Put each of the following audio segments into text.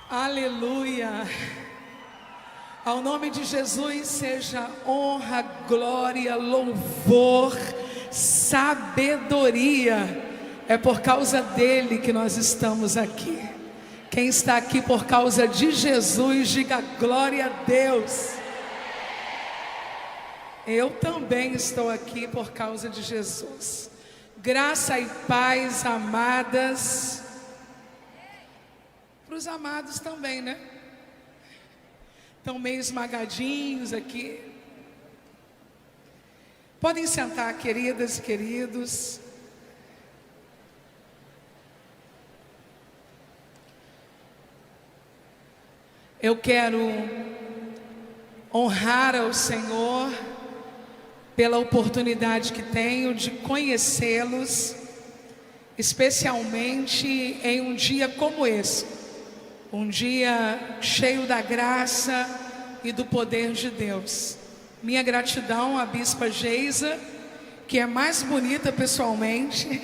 Aleluia. Ao nome de Jesus seja honra, glória, louvor, sabedoria. É por causa dele que nós estamos aqui. Quem está aqui por causa de Jesus, diga glória a Deus. Eu também estou aqui por causa de Jesus. Graça e paz, amadas. Para os amados também, né? Estão meio esmagadinhos aqui. Podem sentar, queridas e queridos. Eu quero honrar ao Senhor pela oportunidade que tenho de conhecê-los, especialmente em um dia como esse, um dia cheio da graça e do poder de Deus. Minha gratidão à Bispa Geisa, que é mais bonita pessoalmente,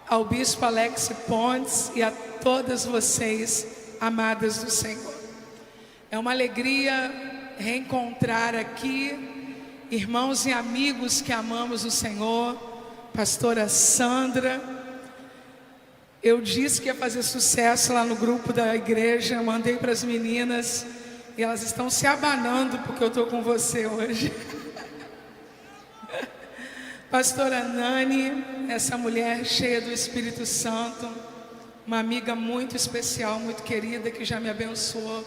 ao Bispo Alex Pontes e a todas vocês, amadas do Senhor. É uma alegria reencontrar aqui irmãos e amigos que amamos o Senhor. Pastora Sandra, eu disse que ia fazer sucesso lá no grupo da igreja, mandei para as meninas e elas estão se abanando porque eu estou com você hoje. Pastora Nani, essa mulher cheia do Espírito Santo, uma amiga muito especial, muito querida, que já me abençoou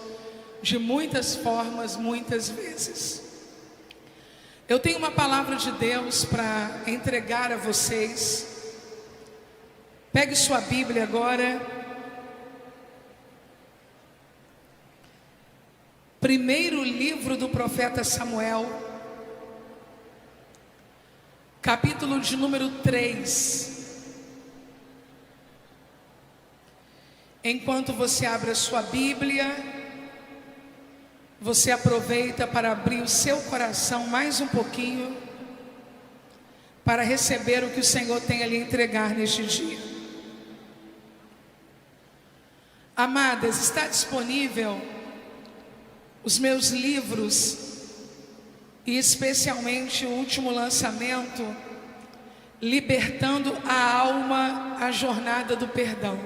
de muitas formas, muitas vezes. Eu tenho uma palavra de Deus para entregar a vocês. Pegue sua Bíblia agora. Primeiro livro do profeta Samuel, capítulo de número 3. Enquanto você abre a sua Bíblia, você aproveita para abrir o seu coração mais um pouquinho, para receber o que o Senhor tem a lhe entregar neste dia. Amadas, está disponível os meus livros, e especialmente o último lançamento, Libertando a Alma, a Jornada do Perdão.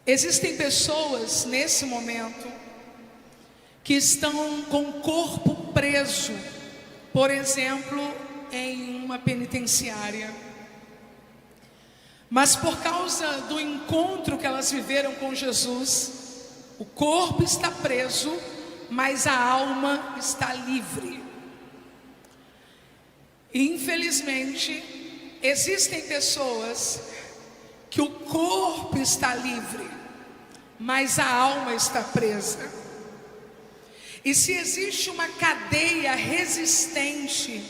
Existem pessoas nesse momento que estão com o corpo preso, por exemplo, em uma penitenciária. Mas por causa do encontro que elas viveram com Jesus, o corpo está preso, mas a alma está livre. E infelizmente, existem pessoas que o corpo está livre, mas a alma está presa. E se existe uma cadeia resistente,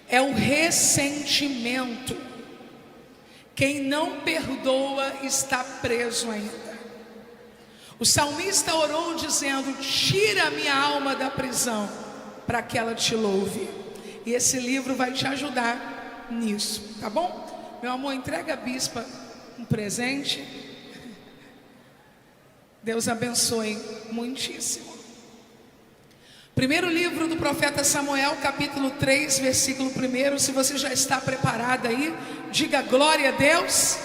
é o ressentimento. Quem não perdoa está preso ainda. O salmista orou dizendo: tira minha alma da prisão, para que ela te louve. E esse livro vai te ajudar nisso, tá bom? Meu amor, entrega a bispa um presente. Deus abençoe muitíssimo. Primeiro livro do profeta Samuel, capítulo 3, versículo 1. Se você já está preparado aí, diga glória a Deus.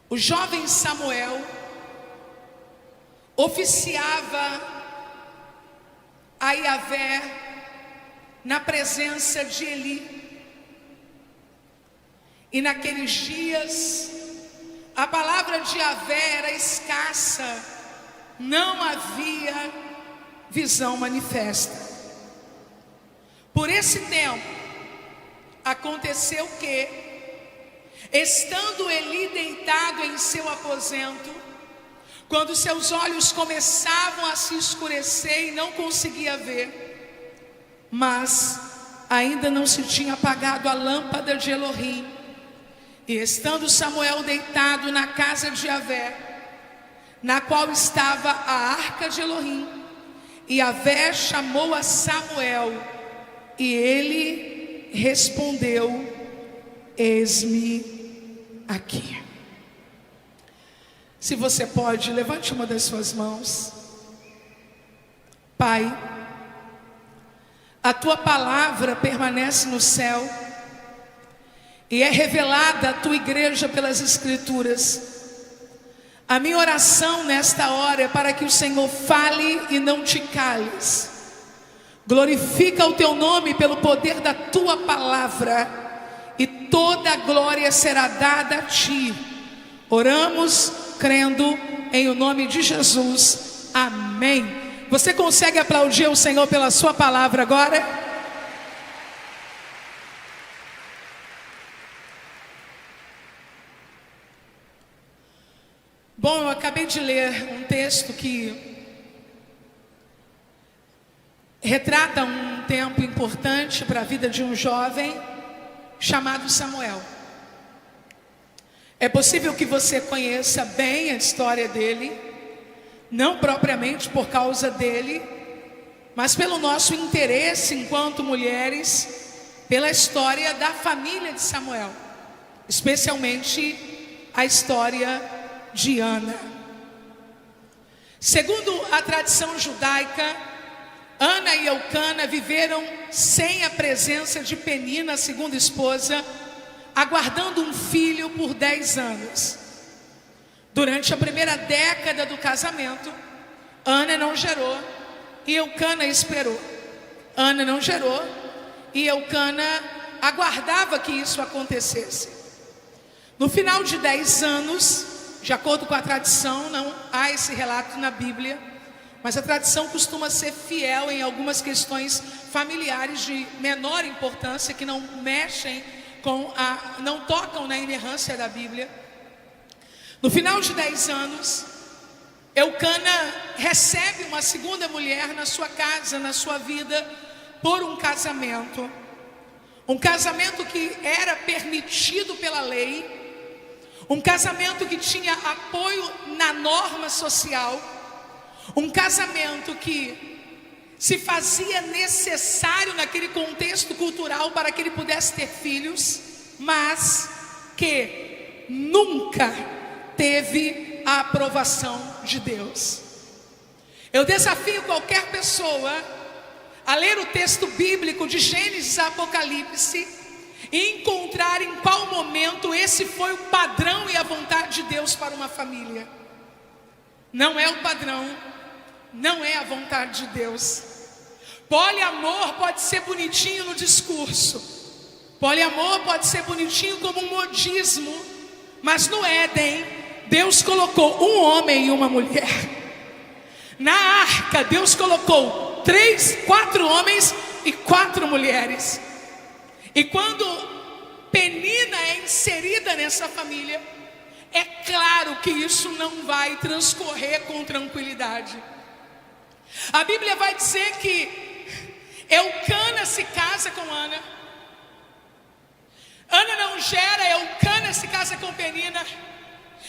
O jovem Samuel oficiava a Yahvé na presença de Eli. E naqueles dias, a palavra de Yahvé era escassa, não havia visão manifesta. Por esse tempo, aconteceu que, estando Eli deitado em seu aposento, quando seus olhos começavam a se escurecer e não conseguia ver, mas ainda não se tinha apagado a lâmpada de Elohim, e estando Samuel deitado na casa de Yahvé, na qual estava a arca de Elohim, e Yahvé chamou a Samuel, e ele respondeu: eis-me aqui. Se você pode, levante uma das suas mãos. Pai, a tua palavra permanece no céu e é revelada à tua igreja pelas Escrituras. A minha oração nesta hora é para que o Senhor fale e não te cales. Glorifica o teu nome pelo poder da tua palavra, e toda a glória será dada a ti. Oramos crendo em o nome de Jesus. Amém. Você consegue aplaudir o Senhor pela sua palavra agora? Bom, eu acabei de ler um texto que retrata um tempo importante para a vida de um jovem chamado Samuel. É possível que você conheça bem a história dele, não propriamente por causa dele, mas pelo nosso interesse enquanto mulheres, pela história da família de Samuel, especialmente a história de Ana. Segundo a tradição judaica, Ana e Eucana viveram sem a presença de Penina, a segunda esposa, aguardando um filho por 10 anos. Durante a primeira década do casamento, Ana não gerou e Eucana esperou. Ana não gerou e Eucana aguardava que isso acontecesse. No final de 10 anos, de acordo com a tradição, não há esse relato na Bíblia, mas a tradição costuma ser fiel em algumas questões familiares de menor importância, que não mexem não tocam na inerrância da Bíblia. No final de 10 anos, Eucana recebe uma segunda mulher na sua casa, na sua vida, por um casamento. Um casamento que era permitido pela lei, um casamento que tinha apoio na norma social, um casamento que se fazia necessário naquele contexto cultural para que ele pudesse ter filhos, mas que nunca teve a aprovação de Deus. Eu desafio qualquer pessoa a ler o texto bíblico de Gênesis a Apocalipse e encontrar em qual momento esse foi o padrão e a vontade de Deus para uma família. Não é o padrão, não é a vontade de Deus. Poliamor pode ser bonitinho no discurso, poliamor pode ser bonitinho como um modismo, mas no Éden, Deus colocou um homem e uma mulher. Na arca, Deus colocou 4 homens e 4 mulheres. E quando Penina é inserida nessa família, é claro que isso não vai transcorrer com tranquilidade. A Bíblia vai dizer que Eucana se casa com Ana. Ana não gera, Eucana se casa com Penina.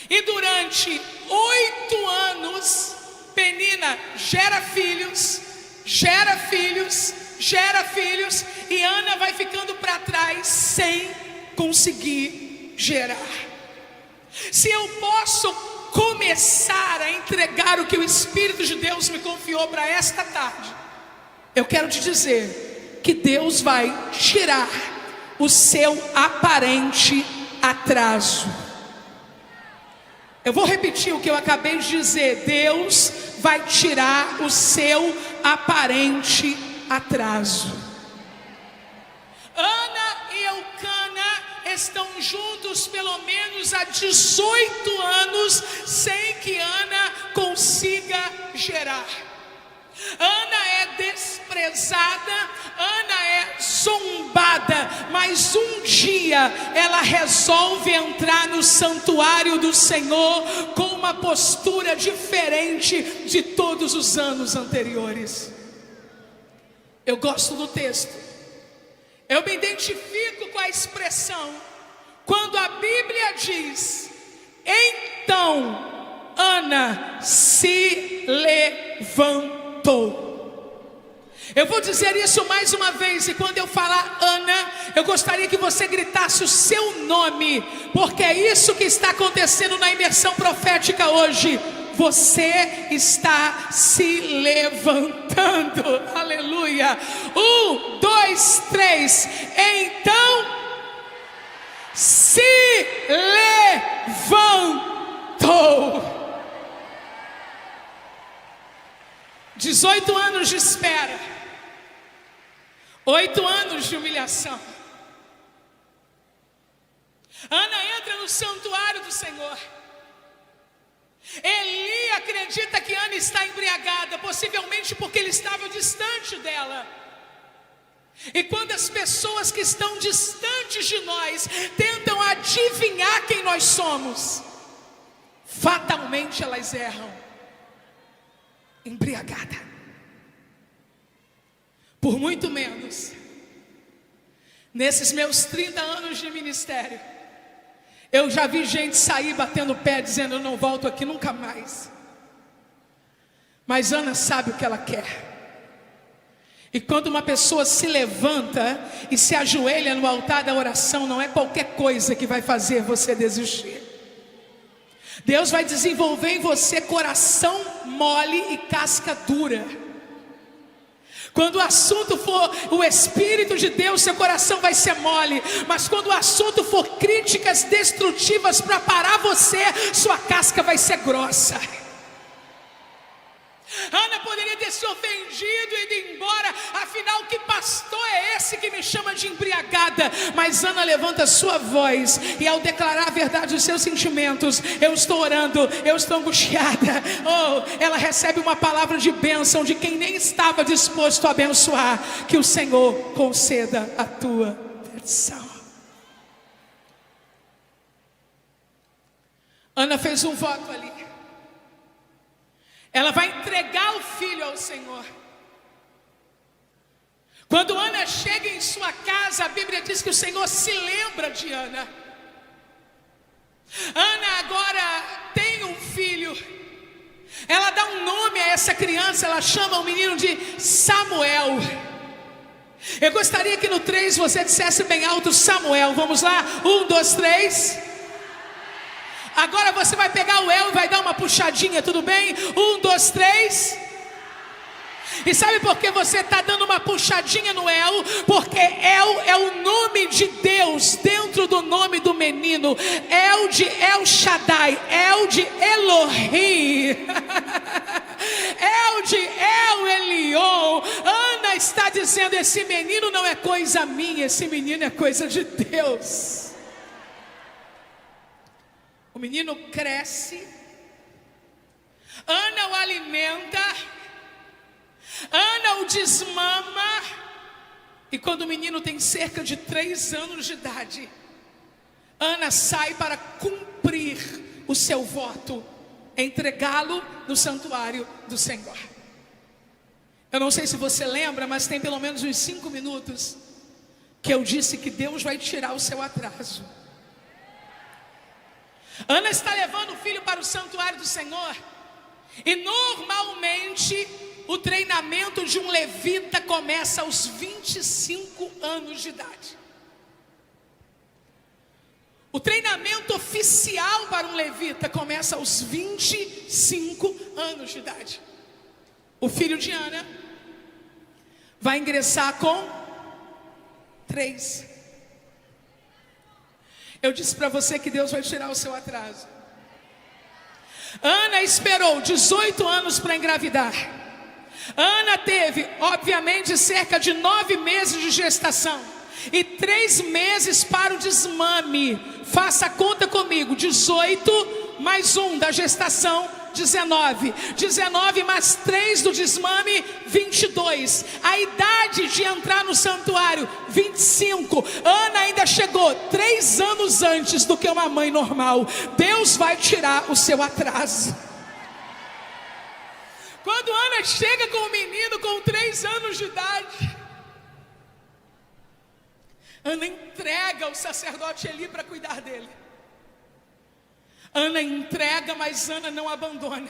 E durante 8 anos, Penina gera filhos, gera filhos, gera filhos, e Ana vai ficando para trás sem conseguir gerar. Se eu posso começar a entregar o que o Espírito de Deus me confiou para esta tarde, eu quero te dizer que Deus vai tirar o seu aparente atraso. Eu vou repetir o que eu acabei de dizer. Deus vai tirar o seu aparente atraso. Ana e Eucana estão juntos pelo menos há 18 anos sem que Ana consiga gerar. Ana é desprezada, Ana é zombada, mas um dia ela resolve entrar no santuário do Senhor com uma postura diferente de todos os anos anteriores. Eu gosto do texto, eu me identifico com a expressão, quando a Bíblia diz: então Ana se levantou. Eu vou dizer isso mais uma vez, e quando eu falar Ana, eu gostaria que você gritasse o seu nome, porque é isso que está acontecendo na imersão profética hoje. Você está se levantando, aleluia. 1, 2, 3, então se levantou. 18 anos de espera, 8 anos de humilhação. Ana entra no santuário do Senhor. Eli acredita que Ana está embriagada, possivelmente porque ele estava distante dela. E quando as pessoas que estão distantes de nós tentam adivinhar quem nós somos, fatalmente elas erram. Embriagada. Por muito menos, nesses meus 30 anos de ministério, eu já vi gente sair batendo pé, dizendo: eu não volto aqui nunca mais. Mas Ana sabe o que ela quer. E quando uma pessoa se levanta e se ajoelha no altar da oração, não é qualquer coisa que vai fazer você desistir. Deus vai desenvolver em você coração mole e casca dura. Quando o assunto for o Espírito de Deus, seu coração vai ser mole. Mas quando o assunto for críticas destrutivas para parar você, sua casca vai ser grossa. Ana poderia ter se ofendido e ido embora. Afinal, que pastor é esse que me chama de embriagada? Mas Ana levanta sua voz, e ao declarar a verdade dos seus sentimentos: eu estou orando, eu estou angustiada. Oh, ela recebe uma palavra de bênção de quem nem estava disposto a abençoar. Que o Senhor conceda a tua petição. Ana fez um voto ali. Ela vai entregar o filho ao Senhor. Quando Ana chega em sua casa, a Bíblia diz que o Senhor se lembra de Ana. Ana agora tem um filho. Ela dá um nome a essa criança, ela chama o menino de Samuel. Eu gostaria que no 3 você dissesse bem alto: Samuel. Vamos lá? 1, 2, 3. Agora você vai pegar o El e vai dar uma puxadinha, tudo bem? 1, 2, 3. E sabe por que você está dando uma puxadinha no El? Porque El é o nome de Deus dentro do nome do menino. El de El Shaddai, El de Elohim, El de El Elyon. Ana está dizendo: esse menino não é coisa minha, esse menino é coisa de Deus. O menino cresce, Ana o alimenta, Ana o desmama, e quando o menino tem cerca de 3 anos de idade, Ana sai para cumprir o seu voto, entregá-lo no santuário do Senhor. Eu não sei se você lembra, mas tem pelo menos uns 5 minutos que eu disse que Deus vai tirar o seu atraso. Ana está levando o filho para o santuário do Senhor. E normalmente o treinamento de um levita começa aos 25 anos de idade. O treinamento oficial para um levita começa aos 25 anos de idade. O filho de Ana vai ingressar com 3. Eu disse para você que Deus vai tirar o seu atraso. Ana esperou 18 anos para engravidar. Ana teve, obviamente, cerca de 9 meses de gestação e 3 meses para o desmame. Faça a conta comigo: 18 mais 1 da gestação, 19. 19 mais 3 do desmame, 22. A idade de entrar no santuário, 25. Ana ainda chegou 3 anos antes do que uma mãe normal. Deus vai tirar o seu atraso. Quando Ana chega com o menino com 3 anos de idade, Ana entrega o sacerdote Eli para cuidar dele. Ana entrega, mas Ana não abandona.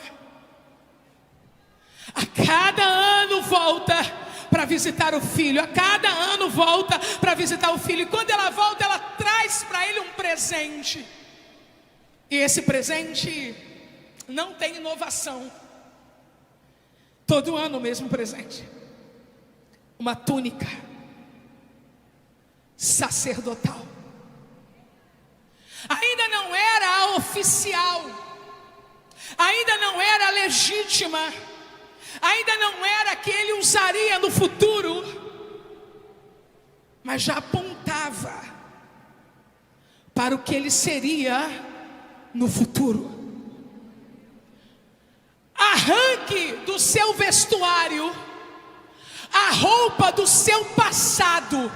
A cada ano volta para visitar o filho. A cada ano volta para visitar o filho. E quando ela volta, ela traz para ele um presente. E esse presente não tem inovação. Todo ano o mesmo presente. Uma túnica sacerdotal. Ainda não era a oficial, ainda não era a legítima, ainda não era a que ele usaria no futuro, mas já apontava para o que ele seria no futuro. Arranque do seu vestuário a roupa do seu passado.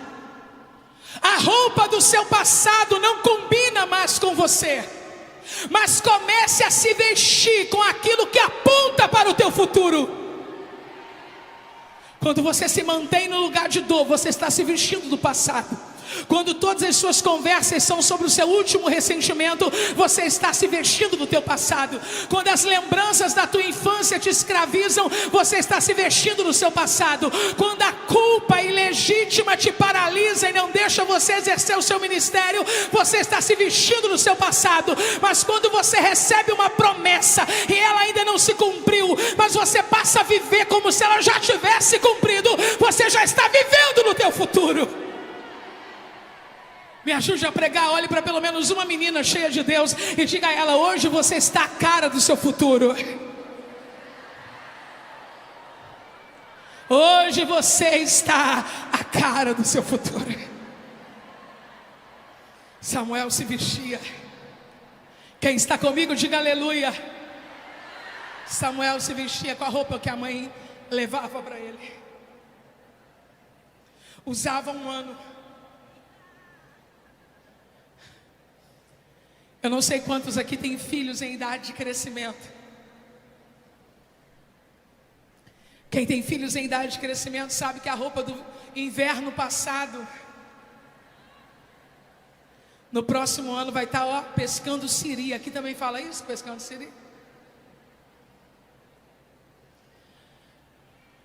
A roupa do seu passado não combina mais com você, mas comece a se vestir com aquilo que aponta para o teu futuro. Quando você se mantém no lugar de dor, você está se vestindo do passado. Quando todas as suas conversas são sobre o seu último ressentimento, você está se vestindo do teu passado. Quando as lembranças da tua infância te escravizam, você está se vestindo do seu passado. Quando a culpa ilegítima te paralisa e não deixa você exercer o seu ministério, você está se vestindo do seu passado. Mas quando você recebe uma promessa e ela ainda não se cumpriu, mas você passa a viver como se ela já tivesse cumprido, você já está vivendo no teu futuro. Me ajude a pregar. Olhe para pelo menos uma menina cheia de Deus e diga a ela: hoje você está a cara do seu futuro. Hoje você está a cara do seu futuro. Samuel se vestia. Quem está comigo, diga aleluia. Samuel se vestia com a roupa que a mãe levava para ele. Usava um ano. Eu não sei quantos aqui têm filhos em idade de crescimento. Quem tem filhos em idade de crescimento sabe que a roupa do inverno passado, no próximo ano vai estar pescando siri. Aqui também fala isso, pescando siri.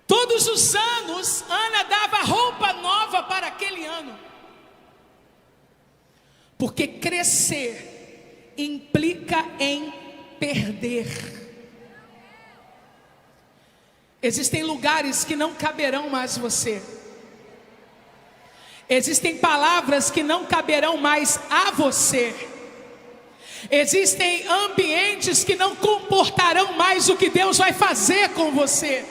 Todos os anos, Ana dava roupa nova para aquele ano. Porque crescer implica em perder. Existem lugares que não caberão mais você. Existem palavras que não caberão mais a você. Existem ambientes que não comportarão mais o que Deus vai fazer com você.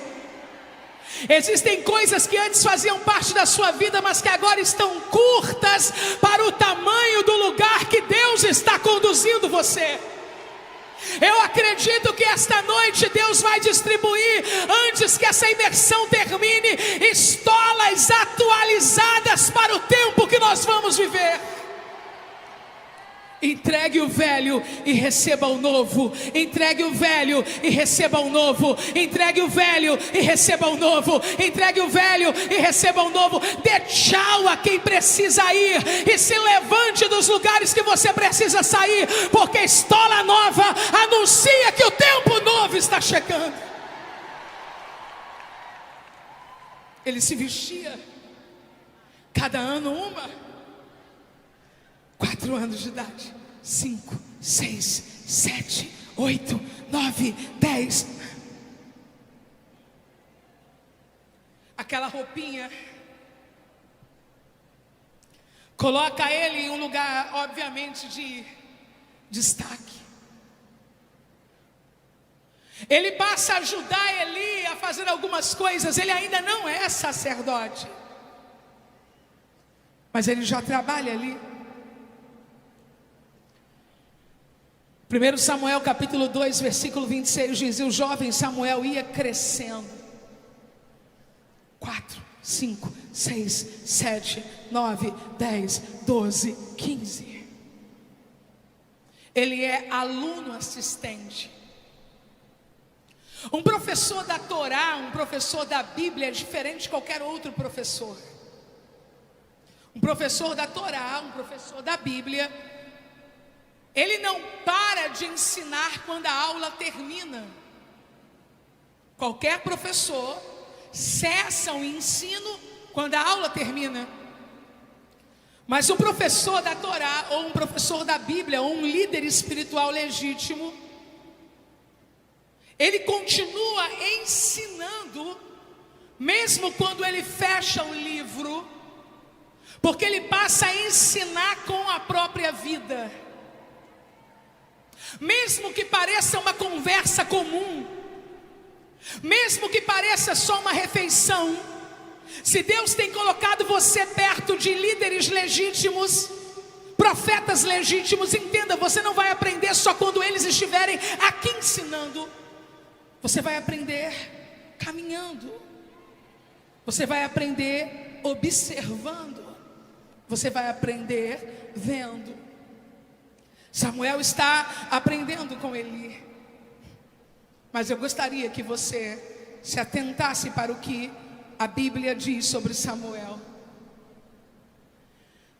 Existem coisas que antes faziam parte da sua vida, mas que agora estão curtas para o tamanho do lugar que Deus está conduzindo você. Eu acredito que esta noite Deus vai distribuir, antes que essa imersão termine, estolas atualizadas para o tempo que nós vamos viver. Entregue o velho e receba o novo. Entregue o velho e receba o novo. Entregue o velho e receba o novo. Entregue o velho e receba o novo. Dê tchau a quem precisa ir e se levante dos lugares que você precisa sair, porque a estola nova anuncia que o tempo novo está chegando. Ele se vestia cada ano uma. 4 anos de idade, 5, 6, 7, 8, 9, 10. Aquela roupinha coloca ele em um lugar, obviamente, de destaque. Ele passa a ajudar Eli a fazer algumas coisas. Ele ainda não é sacerdote, mas ele já trabalha ali. 1 Samuel capítulo 2, versículo 26 diz: o jovem Samuel ia crescendo. 4, 5, 6, 7, 9, 10, 12, 15. Ele é aluno assistente. Um professor da Torá, um professor da Bíblia é diferente de qualquer outro professor. Um professor da Torá, um professor da Bíblia, ele não para de ensinar quando a aula termina. Qualquer professor cessam o ensino quando a aula termina. Mas um professor da Torá, ou um professor da Bíblia, ou um líder espiritual legítimo, ele continua ensinando, mesmo quando ele fecha o livro, porque ele passa a ensinar com a própria vida. Mesmo que pareça uma conversa comum, mesmo que pareça só uma refeição, se Deus tem colocado você perto de líderes legítimos, profetas legítimos, entenda, você não vai aprender só quando eles estiverem aqui ensinando. Você vai aprender caminhando. Você vai aprender observando. Você vai aprender vendo. Samuel está aprendendo com Eli. Mas eu gostaria que você se atentasse para o que a Bíblia diz sobre Samuel.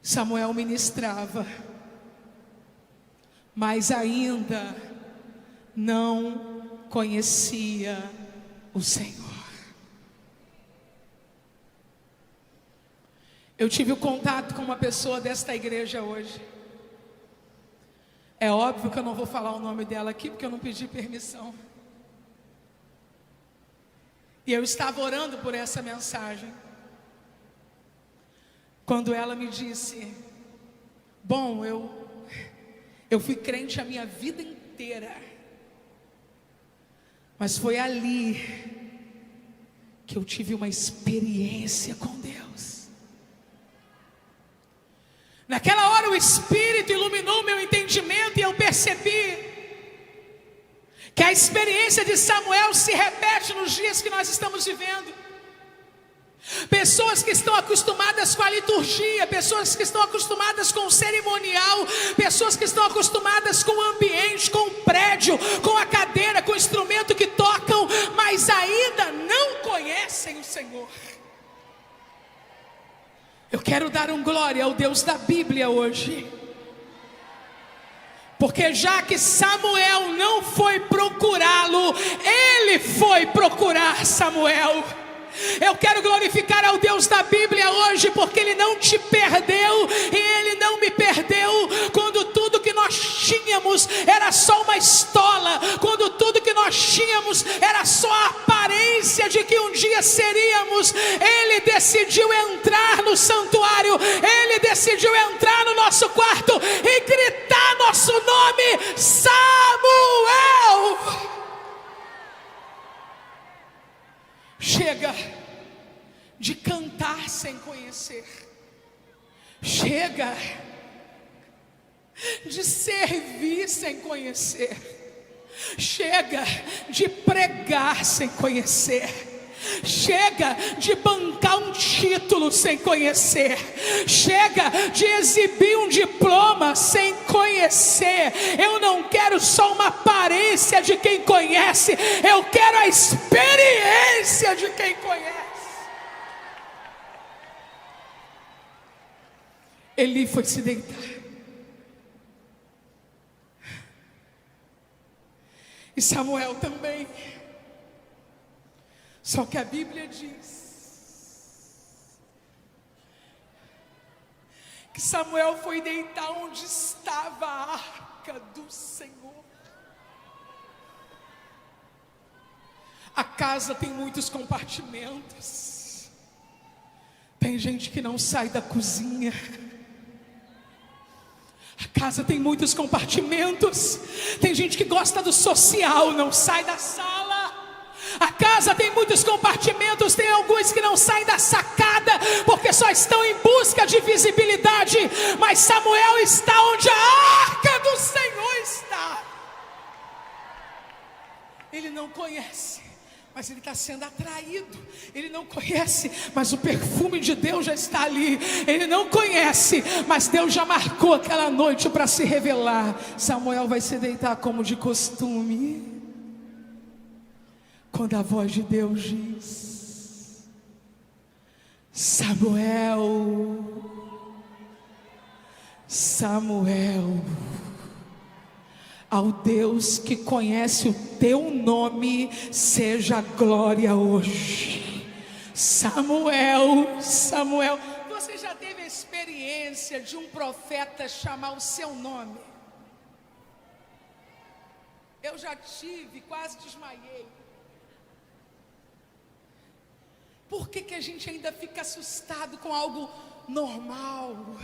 Samuel ministrava, mas ainda não conhecia o Senhor. Eu tive o contato com uma pessoa desta igreja hoje. É óbvio que eu não vou falar o nome dela aqui, porque eu não pedi permissão. E eu estava orando por essa mensagem, quando ela me disse: bom, eu fui crente a minha vida inteira, mas foi ali que eu tive uma experiência com Deus. Naquela hora o Espírito iluminou meu entendimento e eu percebi que a experiência de Samuel se repete nos dias que nós estamos vivendo. Pessoas que estão acostumadas com a liturgia, pessoas que estão acostumadas com o cerimonial, pessoas que estão acostumadas com o ambiente, com o prédio, com a cadeira, com o instrumento que tocam, mas ainda não conhecem o Senhor. Eu quero dar glória ao Deus da Bíblia hoje, porque já que Samuel não foi procurá-lo, ele foi procurar Samuel. Eu quero glorificar ao Deus da Bíblia hoje, porque Ele não te perdeu e Ele não me perdeu. Quando tudo que nós tínhamos era só uma estola, quando tudo que nós tínhamos era só a aparência de que um dia seríamos, Ele decidiu entrar no santuário, Ele decidiu entrar no nosso quarto e gritar nosso nome: Samuel! Chega de cantar sem conhecer. Chega de servir sem conhecer. Chega de pregar sem conhecer. Chega de bancar um título sem conhecer. Chega de exibir um diploma sem conhecer. Eu não quero só uma aparência de quem conhece, eu quero a experiência de quem conhece. Eli foi se deitar, e Samuel também. Só que a Bíblia diz que Samuel foi deitar onde estava a arca do Senhor. A casa tem muitos compartimentos. Tem gente que não sai da cozinha. A casa tem muitos compartimentos. Tem gente que gosta do social, não sai da sala. A casa tem muitos compartimentos. Tem alguns que não saem da sacada, porque só estão em busca de visibilidade. Mas Samuel está onde a arca do Senhor está. Ele não conhece, mas ele está sendo atraído. Ele não conhece, mas o perfume de Deus já está ali. Ele não conhece, mas Deus já marcou aquela noite para se revelar. Samuel vai se deitar como de costume, quando a voz de Deus diz: Samuel, Samuel. Ao Deus que conhece o teu nome seja glória hoje. Samuel, Samuel. Você já teve a experiência de um profeta chamar o seu nome? Eu já tive, quase desmaiei. Por que a gente ainda fica assustado com algo normal?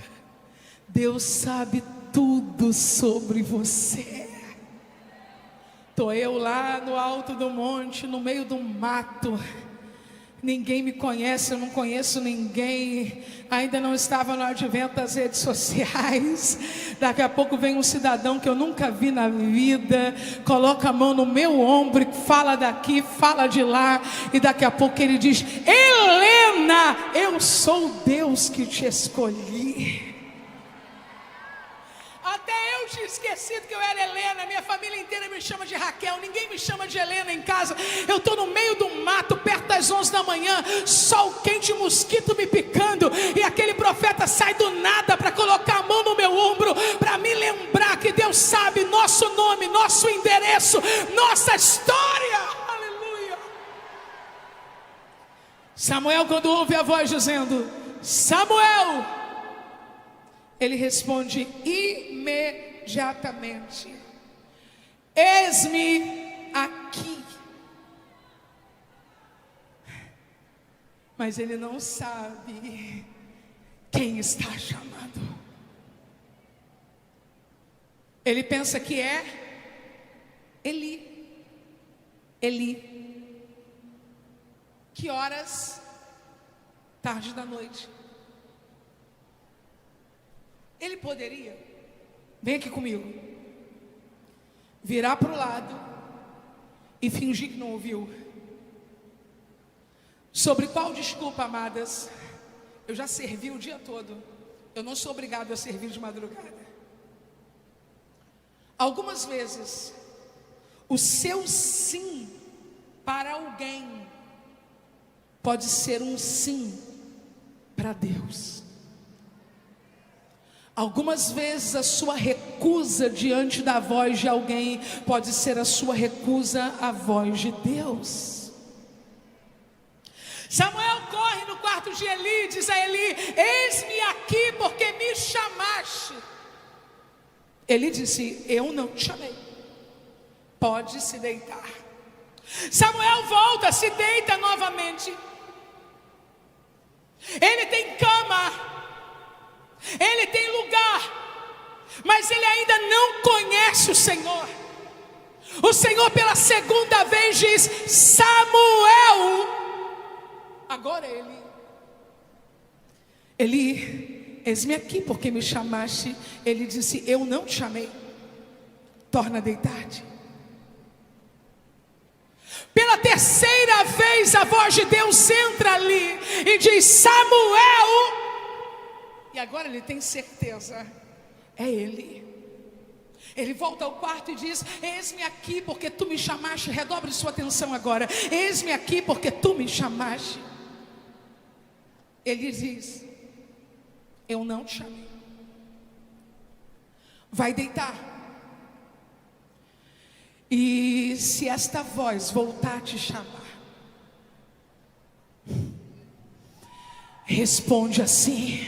Deus sabe tudo sobre você. Estou eu lá no alto do monte, no meio do mato. Ninguém me conhece, eu não conheço ninguém. Ainda não estava no advento das redes sociais. Daqui a pouco vem um cidadão que eu nunca vi na vida, coloca a mão no meu ombro e fala daqui, fala de lá. E daqui a pouco ele diz: Helena, eu sou Deus que te escolhi. Até eu tinha esquecido que eu era Helena. Minha família inteira me chama de Raquel. Ninguém me chama de Helena em casa. Eu estou no meio do mato, perto das 11 da manhã, sol quente, mosquito me picando, e aquele profeta sai do nada para colocar a mão no meu ombro, para me lembrar que Deus sabe nosso nome, nosso endereço, nossa história. Aleluia. Samuel, quando ouve a voz dizendo: Samuel, ele responde imediatamente: eis-me aqui. Mas ele não sabe quem está chamando. Ele pensa que é Eli. Eli. Que horas? Tarde da noite. Ele poderia, vem aqui comigo, virar para o lado e fingir que não ouviu. Sobre qual desculpa, amadas? Eu já servi o dia todo. Eu não sou obrigado a servir de madrugada. Algumas vezes, o seu sim para alguém pode ser um sim para Deus. Algumas vezes a sua recusa diante da voz de alguém pode ser a sua recusa à voz de Deus. Samuel corre no quarto de Eli e diz a Eli: eis-me aqui porque me chamaste. Eli disse: eu não te chamei, pode se deitar. Samuel volta, se deita novamente. Ele tem cama, ele tem lugar, mas ele ainda não conhece o Senhor. O Senhor pela segunda vez diz: Samuel. Agora Eli, eis-me aqui porque me chamaste. Ele disse: eu não te chamei, torna a deitar-te. Pela terceira vez a voz de Deus entra ali e diz: Samuel. E agora ele tem certeza, é ele. Ele volta ao quarto e diz: eis-me aqui porque tu me chamaste. Redobre sua atenção agora. Eis-me aqui porque tu me chamaste. Ele diz: eu não te chamei, vai deitar. E se esta voz voltar a te chamar, responde assim: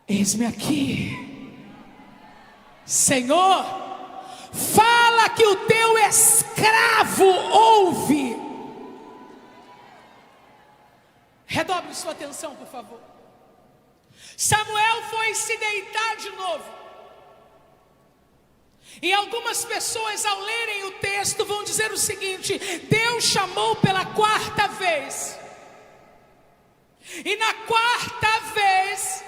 eis-me aqui, Senhor, fala que o teu escravo ouve. Redobre sua atenção, por favor. Samuel foi se deitar de novo. E algumas pessoas, ao lerem o texto, vão dizer o seguinte: Deus chamou pela quarta vez. E na quarta vez,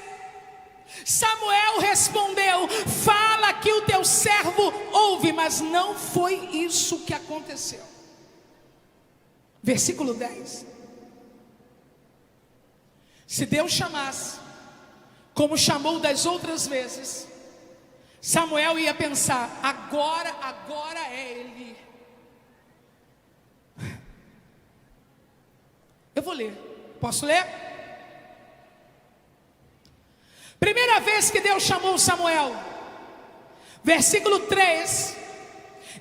Samuel respondeu: fala que o teu servo ouve. Mas não foi isso que aconteceu. Versículo 10. Se Deus chamasse, como chamou das outras vezes, Samuel ia pensar: agora é ele. Eu vou ler, posso ler? Primeira vez que Deus chamou Samuel, versículo 3,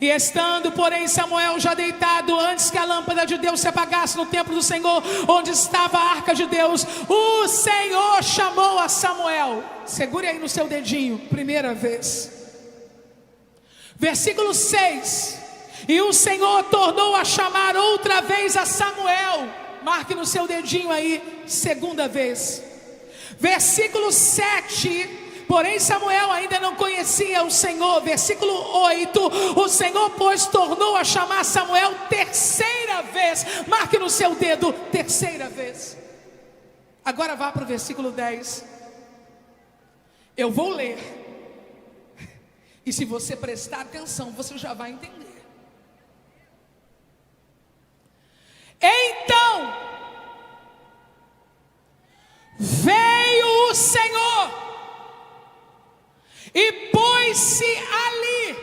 E estando, porém, Samuel já deitado, antes que a lâmpada de Deus se apagasse no templo do Senhor, onde estava a arca de Deus, o Senhor chamou a Samuel. Segure aí no seu dedinho, primeira vez. Versículo 6. E o Senhor tornou a chamar outra vez a Samuel. Marque no seu dedinho aí, segunda vez. Versículo 7. Porém Samuel ainda não conhecia o Senhor. Versículo 8. O Senhor, pois, tornou a chamar Samuel terceira vez. Marque no seu dedo, terceira vez. Agora vá para o versículo 10. Eu vou ler. E se você prestar atenção, você já vai entender. Então veio o Senhor e pôs-se ali,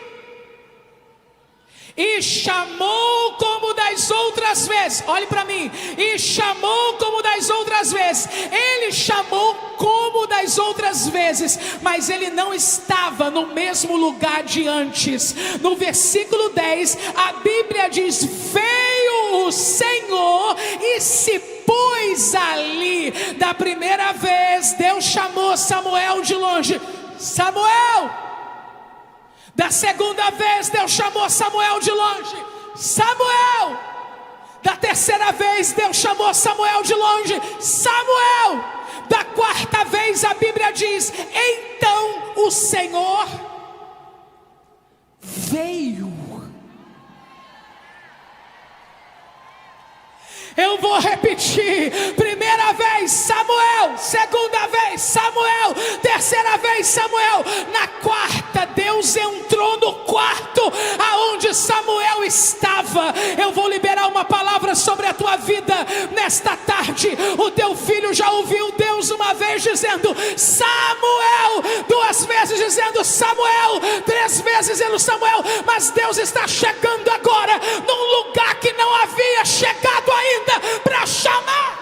e chamou como das outras vezes. Olhe para mim. E chamou como das outras vezes. Ele chamou como das outras vezes, mas ele não estava no mesmo lugar de antes. No versículo 10, a Bíblia diz: veio o Senhor e se pôs ali. Da primeira vez, Deus chamou Samuel de longe: Samuel. Da segunda vez, Deus chamou Samuel de longe: Samuel. Da terceira vez, Deus chamou Samuel de longe: Samuel. Da quarta vez, a Bíblia diz: então o Senhor veio. Eu vou repetir. Primeira vez, Samuel. Segunda vez, Samuel. Terceira vez, Samuel. Na quarta, Deus entrou no quarto aonde Samuel estava. Eu vou liberar uma palavra sobre a tua vida nesta tarde. O teu filho já ouviu Deus uma vez dizendo Samuel, duas vezes dizendo Samuel, três vezes dizendo Samuel. Mas Deus está chegando agora num lugar que não havia chegado ainda, para chamar.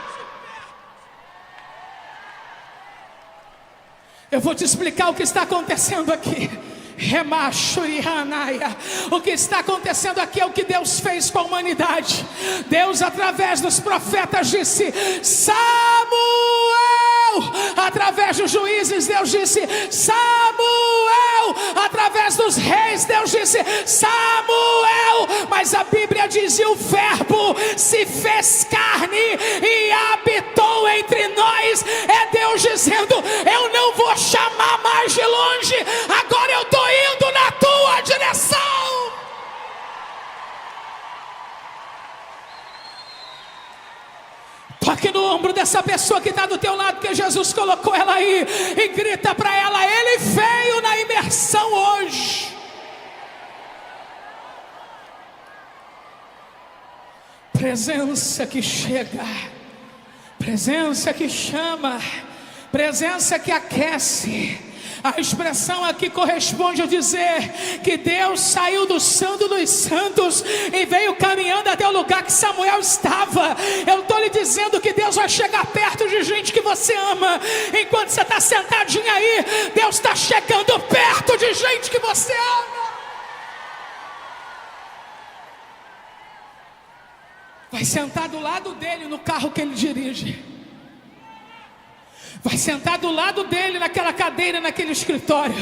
Eu vou te explicar o que está acontecendo aqui. O que está acontecendo aqui é o que Deus fez com a humanidade. Deus, através dos profetas, disse Samuel. Através dos juízes, Deus disse Samuel. Através dos reis, Deus disse Samuel. Mas a Bíblia diz: e o verbo se fez carne e habitou entre nós. É Deus dizendo: eu não vou chamar mais de longe, agora eu estou indo na tua direção. Toque no ombro dessa pessoa que está do teu lado, que Jesus colocou ela aí, e grita para ela: ele veio na imersão hoje. Presença que chega, presença que chama, presença que aquece. A expressão aqui corresponde a dizer que Deus saiu do Santo dos Santos e veio caminhando até o lugar que Samuel estava. Eu estou lhe dizendo que Deus vai chegar perto de gente que você ama. Enquanto você está sentadinho aí, Deus está chegando perto de gente que você ama. Vai sentar do lado dele no carro que ele dirige. Vai sentar do lado dele naquela cadeira, naquele escritório.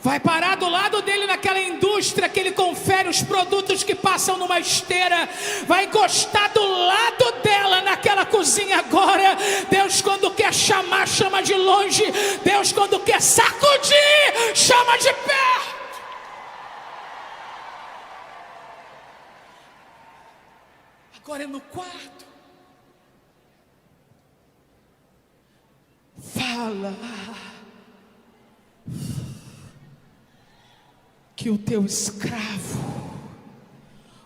Vai parar do lado dele naquela indústria que ele confere os produtos que passam numa esteira. Vai encostar do lado dela naquela cozinha agora. Deus, quando quer chamar, chama de longe. Deus, quando quer sacudir, chama de perto. Agora é no quarto. Fala que o teu escravo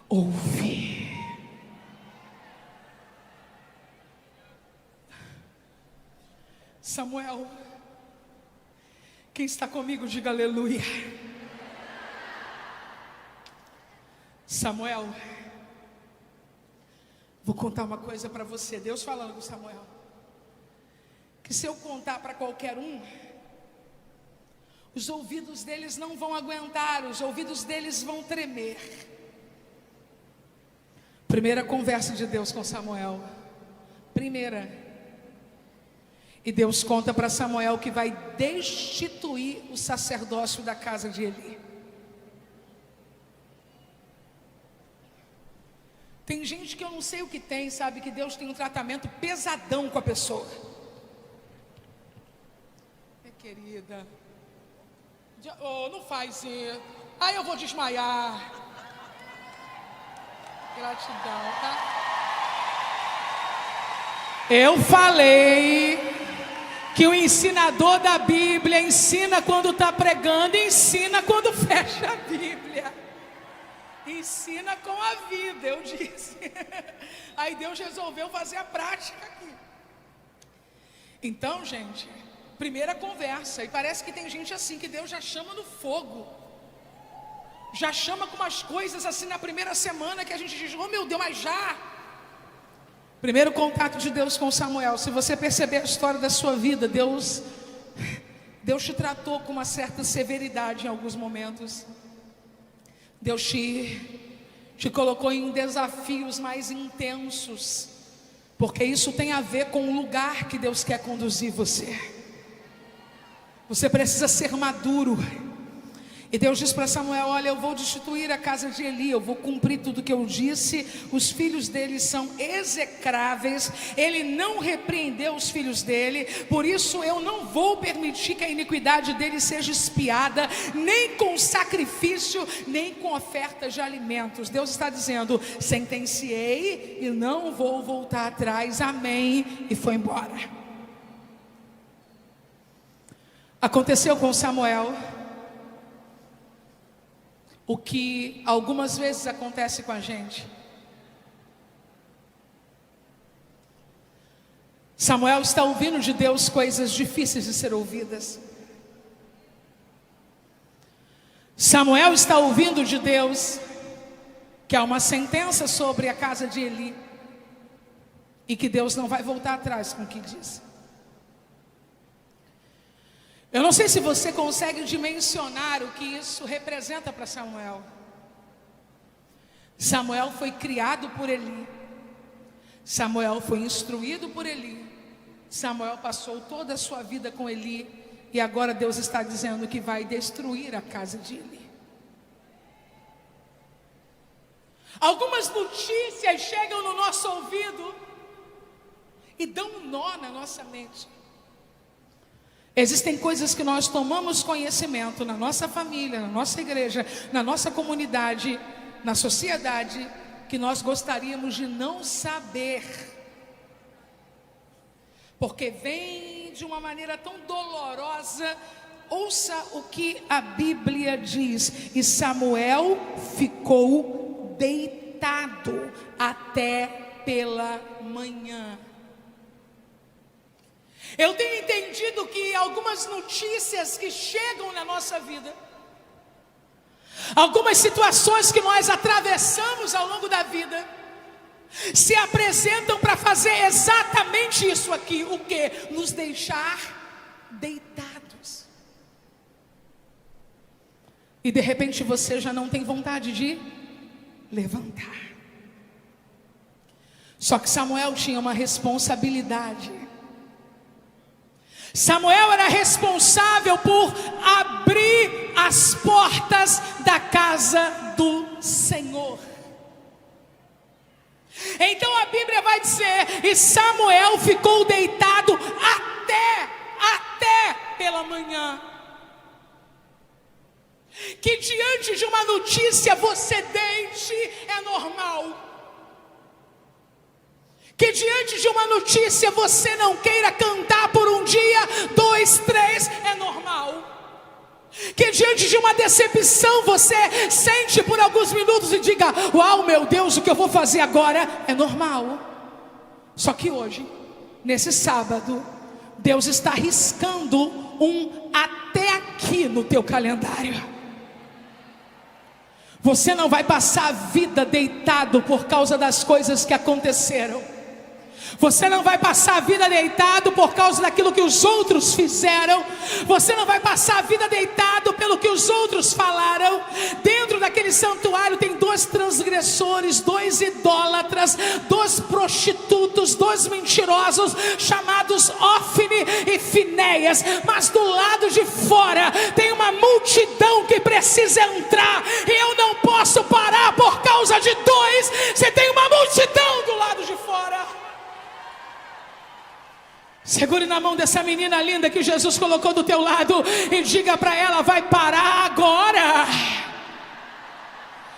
ouve. Samuel, quem está comigo, diga aleluia. Samuel, vou contar uma coisa para você. Deus falando com Samuel, que se eu contar para qualquer um, Os ouvidos deles não vão aguentar, os ouvidos deles vão tremer. Primeira conversa de Deus com Samuel. Primeira. E Deus conta para Samuel que vai destituir o sacerdócio da casa de Eli. Tem gente que eu não sei o que tem, sabe, que Deus tem um tratamento pesadão com a pessoa. Querida, não faz isso. Aí eu vou desmaiar. Gratidão, tá? Eu falei que o ensinador da Bíblia ensina quando está pregando e ensina quando fecha a Bíblia. Ensina com a vida, eu disse. Aí Deus resolveu fazer a prática aqui. Então, gente, primeira conversa. E parece que tem gente assim, que Deus já chama no fogo. Já chama com umas coisas assim na primeira semana que a gente diz, oh meu Deus, mas já. Primeiro contato de Deus com Samuel. Se você perceber a história da sua vida, Deus te tratou com uma certa severidade em alguns momentos. Deus te colocou em desafios mais intensos, porque isso tem a ver com o lugar que Deus quer conduzir você. Você precisa ser maduro. E Deus diz para Samuel, olha, eu vou destituir a casa de Eli, eu vou cumprir tudo que eu disse. Os filhos dele são execráveis, ele não repreendeu os filhos dele, por isso eu não vou permitir que a iniquidade dele seja expiada, nem com sacrifício, nem com ofertas de alimentos. Deus está dizendo, sentenciei e não vou voltar atrás, amém, e foi embora. Aconteceu com Samuel o que algumas vezes acontece com a gente. Samuel está ouvindo de Deus coisas difíceis de ser ouvidas. Samuel está ouvindo de Deus que há uma sentença sobre a casa de Eli e que Deus não vai voltar atrás com o que disse. Eu não sei se você consegue dimensionar o que isso representa para Samuel. Samuel foi criado por Eli. Samuel foi instruído por Eli. Samuel passou toda a sua vida com Eli. E agora Deus está dizendo que vai destruir a casa de Eli. Algumas notícias chegam no nosso ouvido e dão um nó na nossa mente. Existem coisas que nós tomamos conhecimento na nossa família, na nossa igreja, na nossa comunidade, na sociedade, que nós gostaríamos de não saber, porque vem de uma maneira tão dolorosa. Ouça o que a Bíblia diz: e Samuel ficou deitado até pela manhã. Eu tenho entendido que algumas notícias que chegam na nossa vida, algumas situações que nós atravessamos ao longo da vida, se apresentam para fazer exatamente isso aqui. O que? Nos deixar deitados. E de repente você já não tem vontade de levantar. Só que Samuel tinha uma responsabilidade. Samuel era responsável por abrir as portas da casa do Senhor. Então a Bíblia vai dizer, e Samuel ficou deitado até pela manhã. Que diante de uma notícia você deite é normal. Que diante de uma notícia você não queira cantar por um dia, 2, 3, é normal. Que diante de uma decepção você sente por alguns minutos e diga, uau, meu Deus, o que eu vou fazer agora? É normal. Só que hoje, nesse sábado, Deus está riscando um até aqui no teu calendário. Você não vai passar a vida deitado por causa das coisas que aconteceram. Você não vai passar a vida deitado por causa daquilo que os outros fizeram. Você não vai passar a vida deitado pelo que os outros falaram. Dentro daquele santuário tem 2 transgressores, 2 idólatras, 2 prostitutos, 2 mentirosos, chamados Ofni e Finéias. Mas do lado de fora tem uma multidão que precisa entrar, e eu não posso parar por causa de 2. Você tem uma multidão do lado de fora. Segure na mão dessa menina linda que Jesus colocou do teu lado e diga para ela: vai parar agora.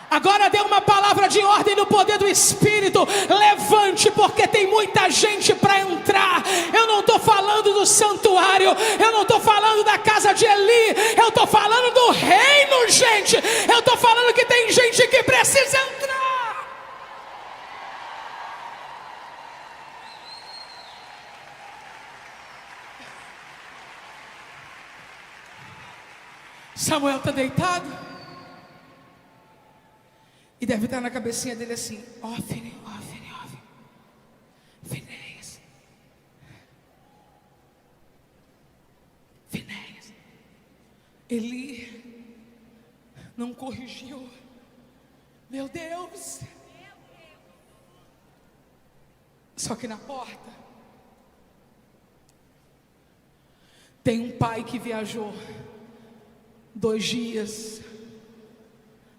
Agora dê uma palavra de ordem no poder do Espírito. Levante, porque tem muita gente para entrar. Eu não estou falando do santuário, eu não estou falando da casa de Eli, eu estou falando do reino, gente. Eu estou falando que tem gente que precisa entrar. Samuel está deitado e deve estar na cabecinha dele assim: Ofni, Finéias, Eli não corrigiu. Meu Deus. Só que na porta tem um pai que viajou 2 dias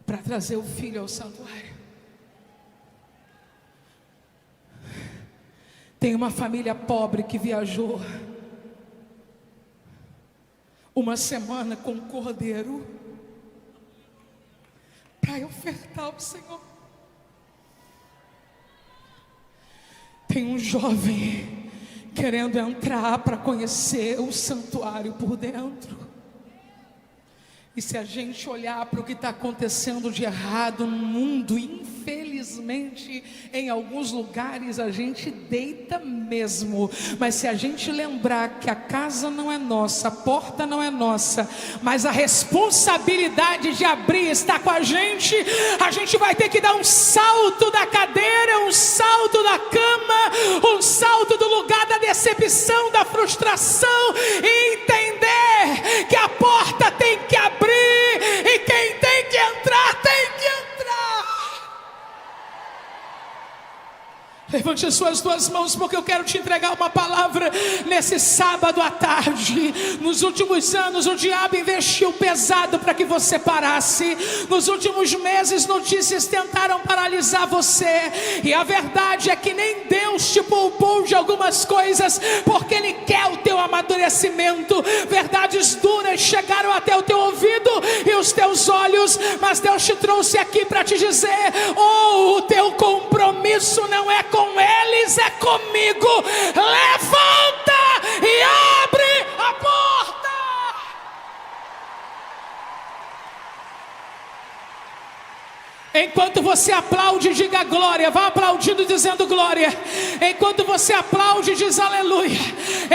para trazer o filho ao santuário. Tem uma família pobre que viajou 1 semana com um cordeiro para ofertar ao Senhor. Tem um jovem querendo entrar para conhecer o santuário por dentro. E se a gente olhar para o que está acontecendo de errado no mundo, infelizmente, em alguns lugares a gente deita mesmo. Mas se a gente lembrar que a casa não é nossa, a porta não é nossa, mas a responsabilidade de abrir está com a gente vai ter que dar um salto da cadeira, um salto da cama, um salto do lugar da decepção, da frustração, e entender que a porta tem que abrir. E quem tem que entrar, tem que entrar. Levante as suas 2 mãos, porque eu quero te entregar uma palavra nesse sábado à tarde. Nos últimos anos o diabo investiu pesado para que você parasse. Nos últimos meses notícias tentaram paralisar você. E a verdade é que nem Deus te poupou de algumas coisas, porque Ele quer o teu amadurecimento. Verdades duras chegaram até o teu ouvido e os teus olhos, mas Deus te trouxe aqui para te dizer: o teu compromisso não é com eles, é comigo. Levanta e abre a porta. Enquanto você aplaude, diga glória. Vá aplaudindo dizendo glória. Enquanto você aplaude, diz aleluia.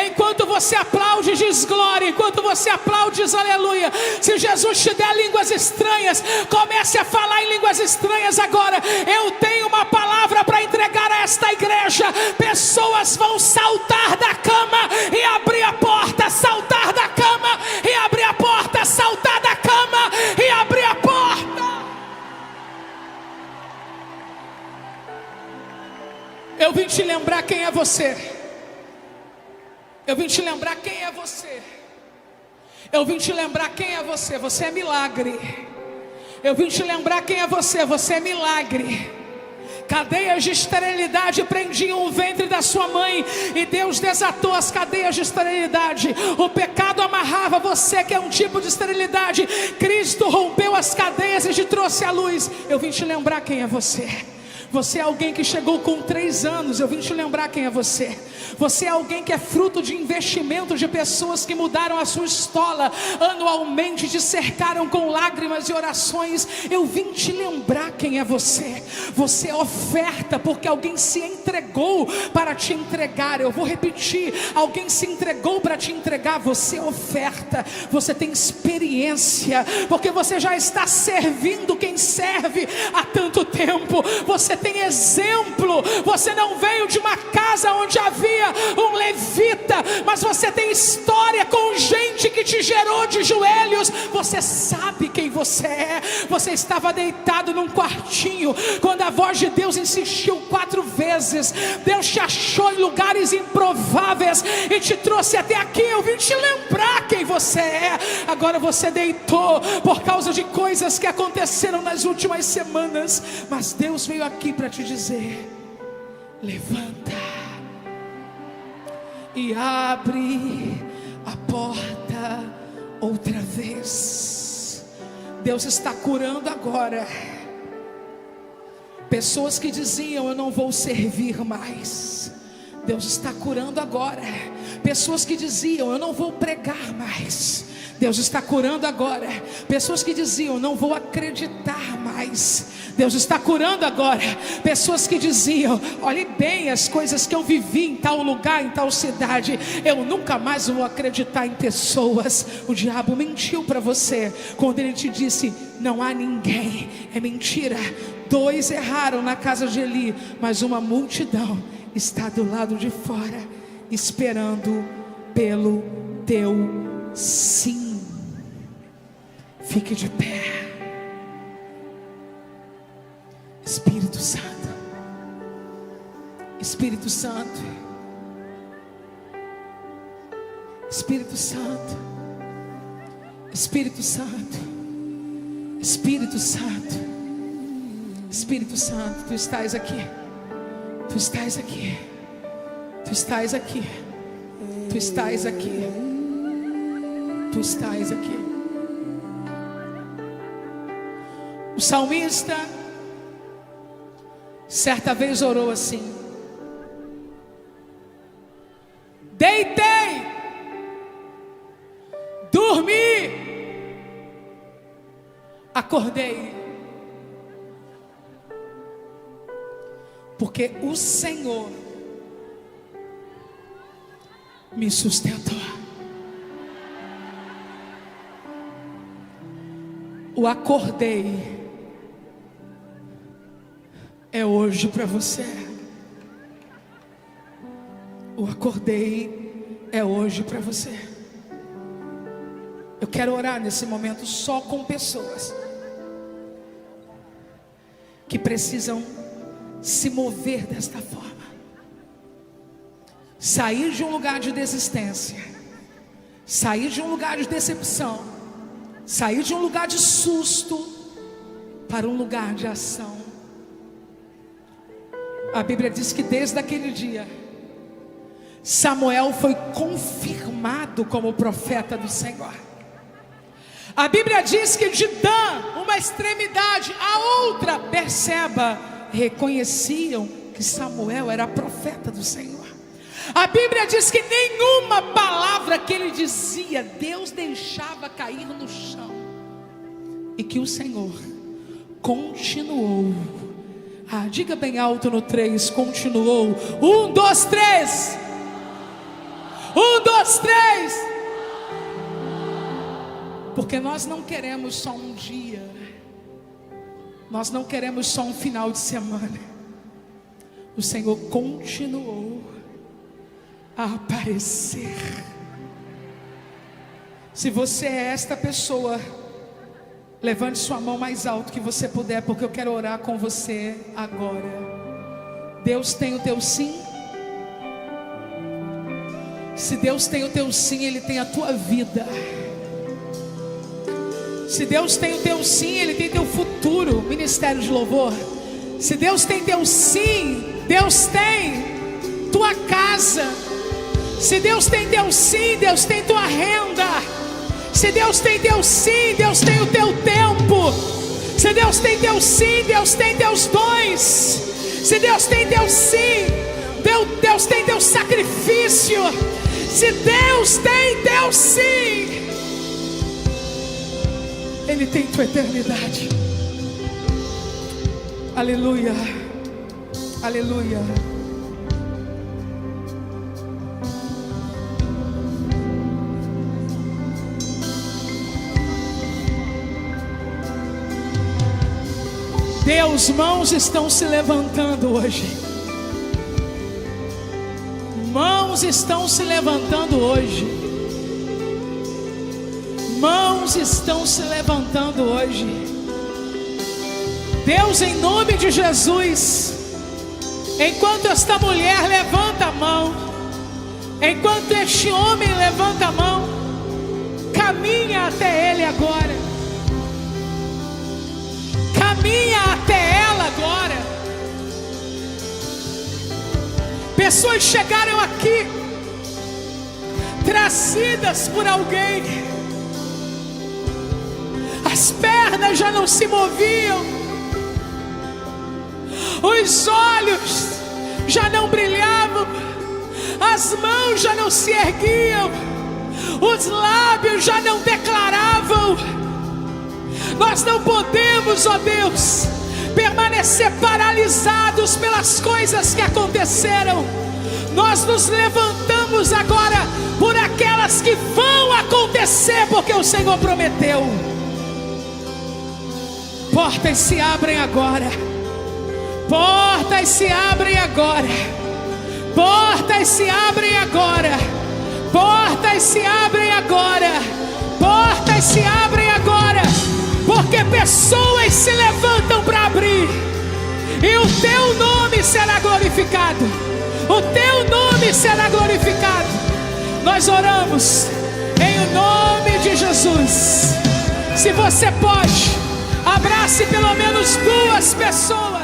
Enquanto você aplaude, diz glória. Enquanto você aplaude, diz aleluia. Se Jesus te der línguas estranhas, comece a falar em línguas estranhas agora. Eu tenho uma palavra para entregar a esta igreja. Pessoas vão saltar da cama e abrir a porta. Saltar da cama e abrir a porta. Saltar da cama e abrir a porta. Eu vim te lembrar quem é você. Eu vim te lembrar quem é você. Eu vim te lembrar quem é você. Você é milagre. Eu vim te lembrar quem é você. Você é milagre. Cadeias de esterilidade prendiam o ventre da sua mãe, e Deus desatou as cadeias de esterilidade. O pecado amarrava você, que é um tipo de esterilidade. Cristo rompeu as cadeias e te trouxe à luz. Eu vim te lembrar quem é você. Você é alguém que chegou com 3 anos. Eu vim te lembrar quem é você. Você é alguém que é fruto de investimento de pessoas que mudaram a sua história anualmente, te cercaram com lágrimas e orações. Eu vim te lembrar quem é você. Você é oferta, porque alguém se entregou para te entregar. Eu vou repetir: alguém se entregou para te entregar. Você é oferta. Você tem experiência, porque você já está servindo quem serve há tanto tempo. Você tem exemplo. Você não veio de uma casa onde havia um levita, mas você tem história com gente que te gerou de joelhos. Você sabe quem você é. Você estava deitado num quartinho quando a voz de Deus insistiu 4 vezes. Deus te achou em lugares improváveis e te trouxe até aqui. Eu vim te lembrar quem você é. Agora você deitou por causa de coisas que aconteceram nas últimas semanas, mas Deus veio aqui para te dizer: levanta e abre a porta outra vez. Deus está curando agora pessoas que diziam: eu não vou servir mais. Deus está curando agora pessoas que diziam: eu não vou pregar mais. Deus está curando agora pessoas que diziam: não vou acreditar mais. Deus está curando agora pessoas que diziam: olhe bem as coisas que eu vivi em tal lugar, em tal cidade, eu nunca mais vou acreditar em pessoas. O diabo mentiu para você quando ele te disse: não há ninguém. É mentira. 2 erraram na casa de Eli, mas uma multidão está do lado de fora esperando pelo teu sim. Fique de pé. Espírito Santo, Espírito Santo, Espírito Santo, Espírito Santo, Espírito Santo, Espírito Santo, tu estás aqui, tu estás aqui, tu estás aqui, tu estás aqui, tu estás aqui. O salmista certa vez orou assim: deitei, dormi, acordei, porque o Senhor me sustentou. O acordei é hoje para você. O acordei é hoje para você. Eu quero orar nesse momento só com pessoas que precisam se mover desta forma, sair de um lugar de desistência, sair de um lugar de decepção, sair de um lugar de susto para um lugar de ação. A Bíblia diz que desde aquele dia Samuel foi confirmado como profeta do Senhor. A Bíblia diz que de Dan, uma extremidade, a outra, Berseba, reconheciam que Samuel era profeta do Senhor. A Bíblia diz que nenhuma palavra que ele dizia, Deus deixava cair no chão. E que o Senhor continuou. Diga bem alto no 3, continuou. 1, 2, 3. 1, 2, 3. Porque nós não queremos só um dia. Nós não queremos só um final de semana. O Senhor continuou a aparecer. Se você é esta pessoa, levante sua mão mais alto que você puder, porque eu quero orar com você agora. Deus tem o teu sim. Se Deus tem o teu sim, Ele tem a tua vida. Se Deus tem o teu sim, Ele tem teu futuro. Ministério de louvor. Se Deus tem teu sim, Deus tem tua casa. Se Deus tem teu sim, Deus tem tua renda. Se Deus tem teu sim, Deus tem o teu tempo. Se Deus tem teu sim, Deus tem teus dons. Se Deus tem teu sim, Deus tem teu sacrifício. Se Deus tem teu sim, Ele tem tua eternidade. Aleluia, aleluia. Deus, mãos estão se levantando hoje. Mãos estão se levantando hoje. Mãos estão se levantando hoje. Deus, em nome de Jesus, enquanto esta mulher levanta a mão, enquanto este homem levanta a mão, caminha até ele agora. Caminha até ela agora. Pessoas chegaram aqui trazidas por alguém. As pernas já não se moviam, os olhos já não brilhavam, as mãos já não se erguiam, os lábios já não declaravam. Nós não podemos, ó Deus, permanecer paralisados pelas coisas que aconteceram. Nós nos levantamos agora por aquelas que vão acontecer, porque o Senhor prometeu. Portas se abrem agora. Portas se abrem agora. Portas se abrem agora. Portas se abrem agora. Portas se abrem agora. Porque pessoas se levantam para abrir, e o teu nome será glorificado. O teu nome será glorificado. Nós oramos em nome de Jesus. Se você pode, abrace pelo menos 2 pessoas.